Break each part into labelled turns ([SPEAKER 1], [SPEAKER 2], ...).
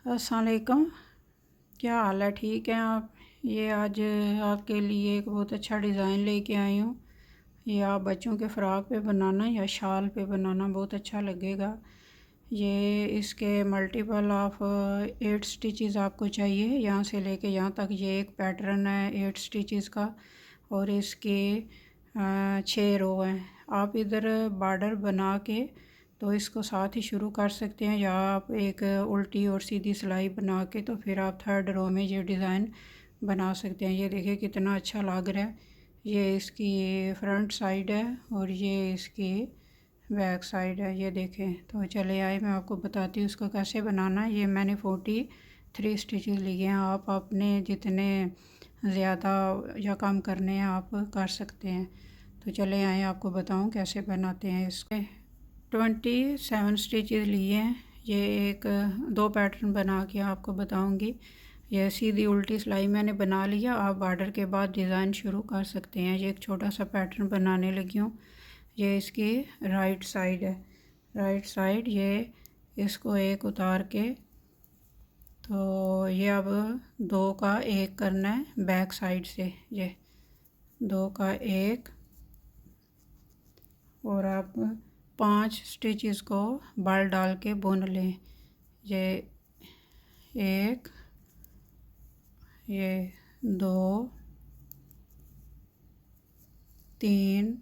[SPEAKER 1] अस्सलाम वालेकुम। क्या हाल है? ठीक हैं आप? ये आज आपके लिए एक बहुत अच्छा डिज़ाइन लेके आई हूँ। ये आप बच्चों के फ़्रॉक पे बनाना या शाल पे बनाना बहुत अच्छा लगेगा। ये इसके मल्टीपल ऑफ 8 स्टिचेस आपको चाहिए, यहाँ से लेके यहाँ तक। ये एक पैटर्न है 8 स्टिचेस का और इसके 6 रो हैं। आप इधर बॉर्डर बना के तो इसको साथ ही शुरू कर सकते हैं, या आप एक उल्टी और सीधी सिलाई बना के तो फिर आप थर्ड रो में ये डिज़ाइन बना सकते हैं। ये देखिए कितना अच्छा लग रहा है। ये इसकी फ्रंट साइड है और ये इसकी बैक साइड है। ये देखें। तो चले आए, मैं आपको बताती हूँ उसको कैसे बनाना है। ये मैंने 43 स्टिचेस लिए हैं। आप अपने जितने ज़्यादा या कम करने हैं आप कर सकते हैं। तो चले आए, आपको बताऊँ कैसे बनाते हैं। इसके 27 स्टिचेस लिए हैं। ये एक दो पैटर्न बना के आपको बताऊंगी। यह सीधी उल्टी सिलाई मैंने बना लिया। आप बॉर्डर के बाद डिज़ाइन शुरू कर सकते हैं। ये एक छोटा सा पैटर्न बनाने लगी हूँ। ये इसकी राइट साइड है। राइट साइड ये इसको एक उतार के तो ये अब 2 का 1 करना है बैक साइड से। ये 2 का 1 और आप 5 स्टिचेस को बल डाल के बुन लें। ये 1, ये 2, 3,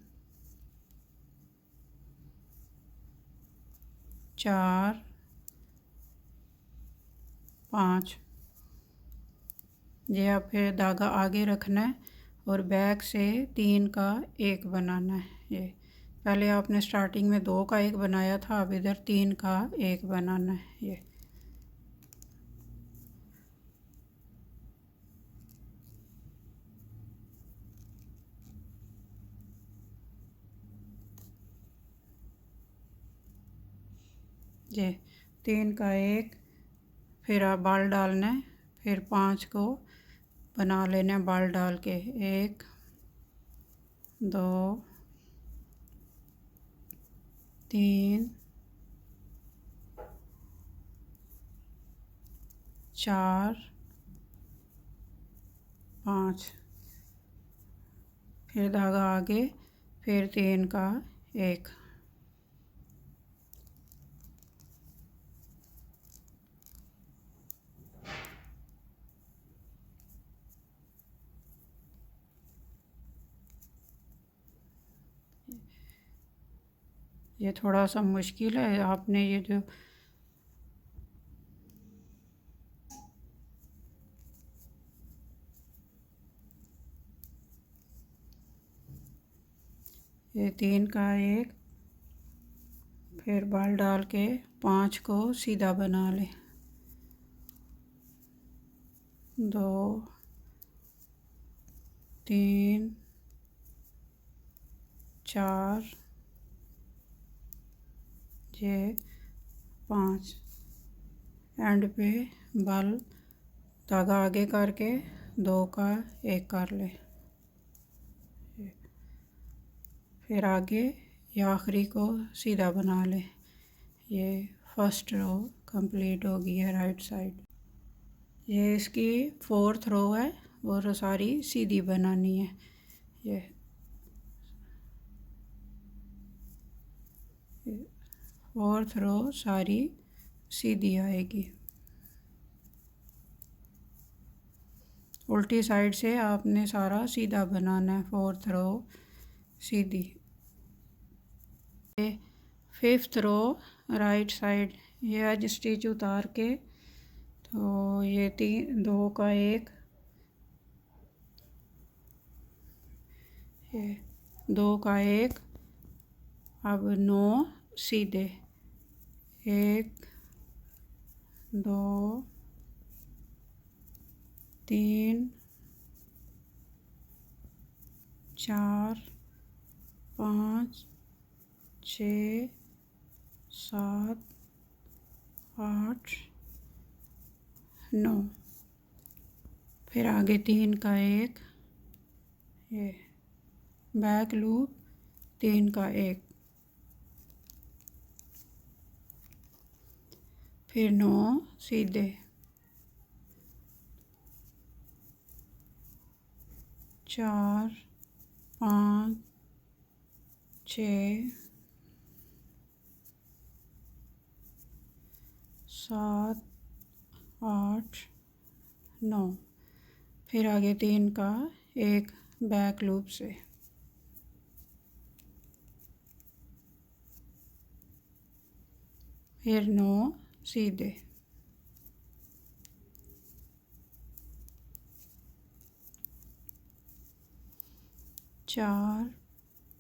[SPEAKER 1] 4, 5। ये आप फिर धागा आगे रखना है और बैक से 3 का 1 बनाना है। ये पहले आपने स्टार्टिंग में 2 का 1 बनाया था, अब इधर 3 का 1 बनाना है। ये 3 का 1, फिर आप बाल डालना है, फिर 5 को बना लेना है बाल डाल के। 1, 2, 3, 4, 5। फिर धागा आगे, फिर 3 का 1। ये थोड़ा सा मुश्किल है। आपने ये जो ये 3 का 1, फिर बाल डाल के 5 को सीधा बना ले। 2, 3, 4, ये 5। एंड पे बाल धागा आगे करके 2 का 1 कर ले। फिर आगे या आखिरी को सीधा बना ले। ये फर्स्ट रो कंप्लीट हो गई है राइट साइड। ये इसकी 4th रो है और सारी सीधी बनानी है। ये 4th रो सारी सीधी आएगी। उल्टी साइड से आपने सारा सीधा बनाना है। 4th रो सीधी। 5th row right side. ये आज स्टिच उतार के तो ये 2 का 1, ये 2 का 1। अब 9 सीधे। 1, 2, 3, 4, 5, 6, 7, 8, 9। फिर आगे 3 का 1, ये बैक लूप 3 का 1, फिर 9 सीधे। 4 5 6 7 8 9। फिर आगे 3 का एक बैक लूप से, फिर 9 सीधे, चार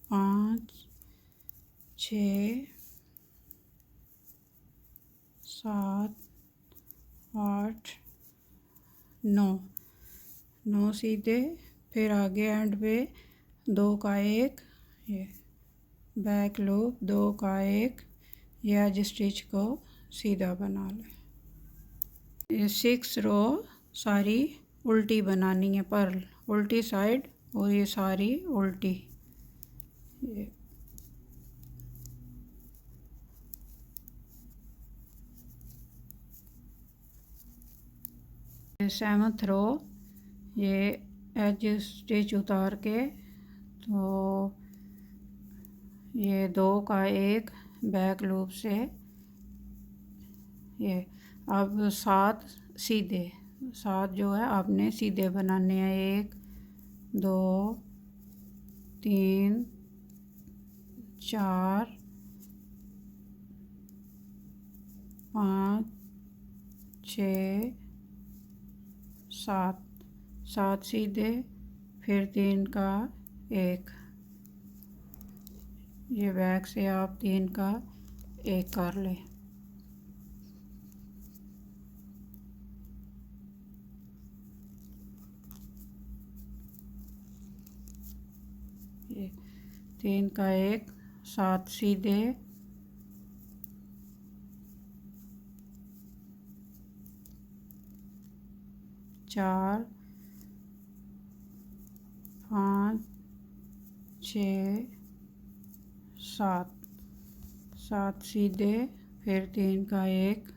[SPEAKER 1] 5 6 7 8 9 सीधे। फिर आगे एंड पे 2 का एक ये बैक लूप, 2 का एक ये एज स्टिच को सीधा बना ले। ये 6 रो सारी उल्टी बनानी है, पर्ल उल्टी साइड और ये सारी उल्टी। ये 7th रो ये एज स्टिच उतार के, तो ये 2 का एक बैक लूप से ये अब 7 सीधे, 7 जो है आपने सीधे बनाने हैं। 1 2 3 4 5 6 7 7 सीधे, फिर 3 का एक ये बैक से आप 3 का एक कर लें। ये 3 का एक 7 सीधे, 4 5 6 7 7 सीधे, फिर 3 का एक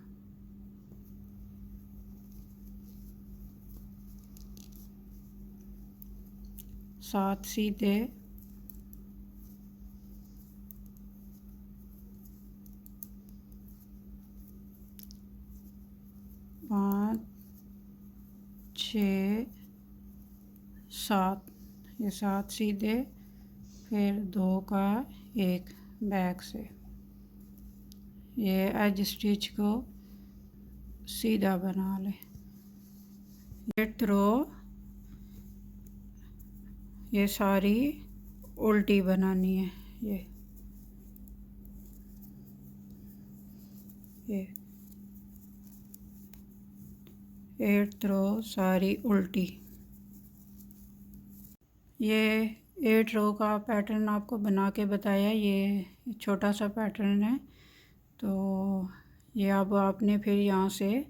[SPEAKER 1] 7 सीधे, 5 6 7 ये 7 सीधे, फिर 2 का एक बैक से ये एज स्टिच को सीधा बना ले। 8th रो ये सारी उल्टी बनानी है। ये 8th रो सारी उल्टी। ये 8 रो का पैटर्न आपको बना के बताया, ये छोटा सा पैटर्न है। तो ये अब आपने फिर यहाँ से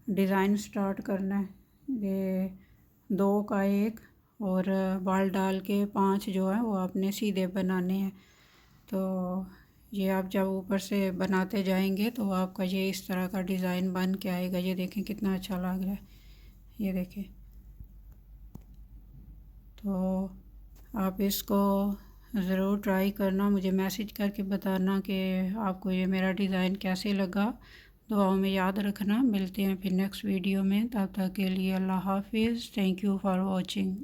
[SPEAKER 1] डिज़ाइन स्टार्ट करना है। ये 2 का एक और बाल डाल के 5 जो है वो आपने सीधे बनाने हैं। तो ये आप जब ऊपर से बनाते जाएंगे तो आपका ये इस तरह का डिज़ाइन बन के आएगा। ये देखें कितना अच्छा लग रहा है, ये देखें। तो आप इसको ज़रूर ट्राई करना, मुझे मैसेज करके बताना कि आपको ये मेरा डिज़ाइन कैसे लगा। दुआओं में याद रखना। मिलते हैं फिर नेक्स्ट वीडियो में, तब तक के लिए अल्लाह हाफिज़। Thank you for watching.